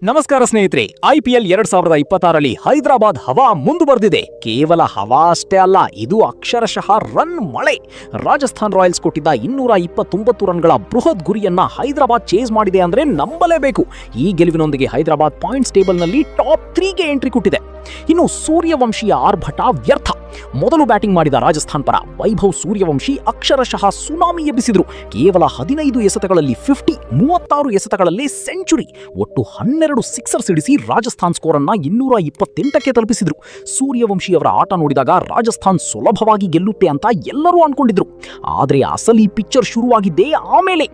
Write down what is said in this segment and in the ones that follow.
ನಮಸ್ಕಾರ ಸ್ನೇಹಿತರೆ, IPL 2026ರಲ್ಲಿ ಹೈದರಾಬಾದ್ ಹವಾ ಮುಂದುವರೆದಿದೆ. ಕೇವಲ ಹವಾ ಅಷ್ಟೇ ಅಲ್ಲ, ಇದು ಅಕ್ಷರಶಃ ರನ್ ಮಳೆ. ರಾಜಸ್ಥಾನ್ ರಾಯಲ್ಸ್ ಕೊಟ್ಟಿದ್ದ 229 ರನ್ಗಳ ಬೃಹತ್ ಗುರಿಯನ್ನ ಹೈದರಾಬಾದ್ ಚೇಸ್ ಮಾಡಿದೆ ಅಂದ್ರೆ ನಂಬಲೇಬೇಕು. ಈ ಗೆಲುವಿನೊಂದಿಗೆ ಹೈದರಾಬಾದ್ ಪಾಯಿಂಟ್ಸ್ ಟೇಬಲ್ನಲ್ಲಿ ಟಾಪ್ 3ಗೆ ಎಂಟ್ರಿ ಕೊಟ್ಟಿದೆ. ಇನ್ನು ಸೂರ್ಯವಂಶಿಯ ಆರ್ಭಟ ವ್ಯರ್ಥ. ಮೊದಲು ಬ್ಯಾಟಿಂಗ್ ಮಾಡಿದ ರಾಜಸ್ಥಾನ್ ಪರ ವೈಭವ್ ಸೂರ್ಯವಂಶಿ ಅಕ್ಷರಶಃ ಸುನಾಮಿ ಎಬ್ಬಿಸಿದ್ರು. ಕೇವಲ 15 ಎಸೆತಗಳಲ್ಲಿ 50, 36 ಎಸೆತಗಳಲ್ಲಿ ಸೆಂಚುರಿ, ಒಟ್ಟು 12 ಸಿಕ್ಸರ್ ಸಿಡಿಸಿ ರಾಜಸ್ಥಾನ್ ಸ್ಕೋರ್ ಅನ್ನ 228ಕ್ಕೆ ತಲುಪಿಸಿದ್ರು. ಸೂರ್ಯವಂಶಿ ಅವರ ಆಟ ನೋಡಿದಾಗ ರಾಜಸ್ಥಾನ್ ಸುಲಭವಾಗಿ ಗೆಲ್ಲುತ್ತೆ ಅಂತ ಎಲ್ಲರೂ ಅನ್ಕೊಂಡಿದ್ರು. ಆದ್ರೆ ಅಸಲಿ ಪಿಕ್ಚರ್ ಶುರುವಾಗಿದ್ದೇ ಆಮೇಲೆ.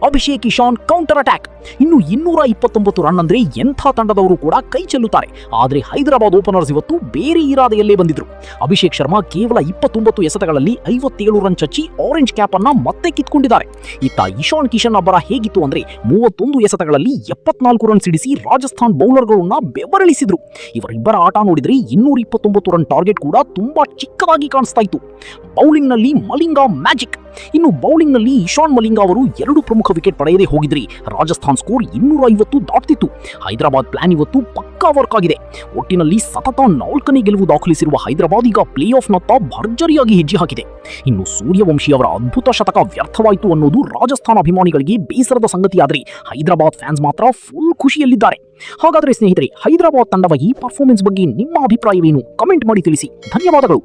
Abhishek Ishan counter attack. ಇನ್ನು 229 ರನ್ ಅಂದ್ರೆ ಎಂಥ ತಂಡದವರು ಕೂಡ ಕೈ ಚೆಲ್ಲುತ್ತಾರೆ. ಆದ್ರೆ ಹೈದರಾಬಾದ್ ಓಪನರ್ಸ್ ಇವತ್ತು ಬೇರೆ ಇರಾದೆಯಲ್ಲೇ ಬಂದಿದ್ರು. ಅಭಿಷೇಕ್ ಶರ್ಮಾ ಕೇವಲ 29 ಎಸೆತಗಳಲ್ಲಿ 57 ರನ್ ಚಚ್ಚಿ ಆರೆಂಜ್ ಕ್ಯಾಪ್ ಅನ್ನ ಮತ್ತೆ ಕಿತ್ಕೊಂಡಿದ್ದಾರೆ. ಇತ್ತ ಇಶಾನ್ ಕಿಶನ್ ಅಬ್ಬರ ಹೇಗಿತ್ತು ಅಂದ್ರೆ 31 ಎಸೆತಗಳಲ್ಲಿ 74 ರನ್ ಸಿಡಿಸಿ ರಾಜಸ್ಥಾನ್ ಬೌಲರ್ಗಳನ್ನ ಬೆವರಳಿಸಿದ್ರು. ಇವರಿಬ್ಬರ ಆಟ ನೋಡಿದ್ರೆ 229 ರನ್ ಟಾರ್ಗೆಟ್ ಕೂಡ ತುಂಬಾ ಚಿಕ್ಕದಾಗಿ ಕಾಣಿಸ್ತಾ ಇತ್ತು. ಬೌಲಿಂಗ್ ನಲ್ಲಿ ಮಲಿಂಗಾ ಮ್ಯಾಜಿಕ್. ಇನ್ನು ಬೌಲಿಂಗ್ ನಲ್ಲಿ ಇಶಾನ್ ಮಲಿಂಗಾ ಅವರು 2 ಪ್ರಮುಖ ವಿಕೆಟ್ ಪಡೆಯದೇ ಹೋಗಿದ್ರೆ ರಾಜಸ್ಥಾನ್ ಸ್ಕೋರ್ 250 ದಾಟ್ತಿತ್ತು. ಹೈದರಾಬಾದ್ ಪ್ಲಾನ್ ಇವತ್ತು ಪಕ್ಕಾ ವರ್ಕ್ ಆಗಿದೆ. ಒಟ್ಟಿನಲ್ಲಿ ಸತತ 4ನೇ ಗೆಲುವು ದಾಖಲಿಸಿರುವ ಹೈದರಾಬಾದ್ ಈಗ ಪ್ಲೇ ಆಫ್ ನತ್ತ ಭರ್ಜರಿಯಾಗಿ ಹೆಜ್ಜೆ ಹಾಕಿದೆ. ಇನ್ನು ಸೂರ್ಯವಂಶಿ ಅವರ ಅದ್ಭುತ ಶತಕ ವ್ಯರ್ಥವಾಯಿತು ಅನ್ನೋದು ರಾಜಸ್ಥಾನ್ ಅಭಿಮಾನಿಗಳಿಗೆ ಬೇಸರದ ಸಂಗತಿಯಾದರೆ ಹೈದರಾಬಾದ್ ಫ್ಯಾನ್ಸ್ ಮಾತ್ರ ಫುಲ್ ಖುಷಿಯಲ್ಲಿದ್ದಾರೆ. ಹಾಗಾದ್ರೆ ಸ್ನೇಹಿತರೆ, ಹೈದರಾಬಾದ್ ತಂಡದ ಈ ಪರ್ಫಾರ್ಮೆನ್ಸ್ ಬಗ್ಗೆ ನಿಮ್ಮ ಅಭಿಪ್ರಾಯವೇನು? ಕಮೆಂಟ್ ಮಾಡಿ ತಿಳಿಸಿ. ಧನ್ಯವಾದಗಳು.